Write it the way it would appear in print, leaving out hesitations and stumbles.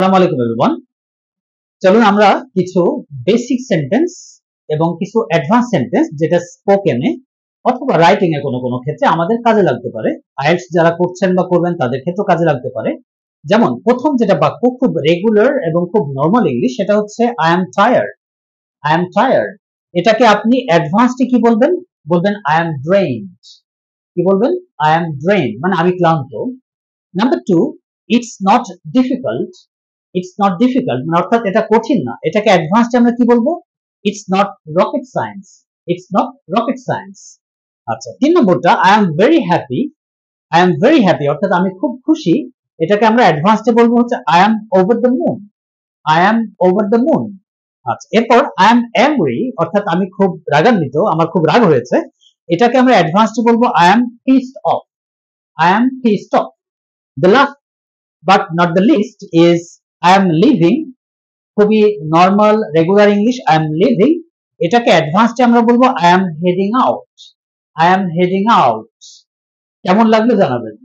আসসালামু আলাইকুম এভরিওয়ান। চলুন আমরা কিছু বেসিক সেন্টেন্স এবং কিছু অ্যাডভান্স সেন্টেন্স যেটা স্পোকেনে অথবা রাইটিং এ কোনো কোনো ক্ষেত্রে আমাদের কাজে লাগতে পারে। আইএলটিএস যারা করছেন বা করবেন তাদের ক্ষেত্রেও কাজে লাগতে পারে। যেমন প্রথম যেটা বাক্য খুব রেগুলার এবং খুব নরমাল ইংলিশ, সেটা হচ্ছে I am tired. I am tired, এটাকে আপনি অ্যাডভান্সডে কি বলবেন? বলবেন আই এম ড্রেইনড। কি বলবেন? আই এম ড্রেইনড, মানে আমি ক্লান্ত। Number 2, it's not difficult. It's not difficult মানে অর্থাৎ এটা কঠিন না। এটাকে অ্যাডভান্সড আমরা কি বলবো? It's not rocket science. It's not rocket science. আচ্ছা, 3 নম্বরটা I am very happy. I am very happy অর্থাৎ আমি খুব খুশি। এটাকে আমরা অ্যাডভান্সডে বলবো হচ্ছে I am over the moon. I am over the moon. আচ্ছা, এরপর আই এম অ্যাংরি অর্থাৎ আমি খুব রাগান্বিত, আমার খুব রাগ হয়েছে। এটাকে আমরা অ্যাডভান্সডে বলবো I am pissed of. I am pissed of. The last but not the least is I am leaving. খুবই normal regular English, I am leaving। এটাকে অ্যাডভান্সডে আমরা বলবো I am heading out. I am heading out। কেমন লাগলো জানাবেন।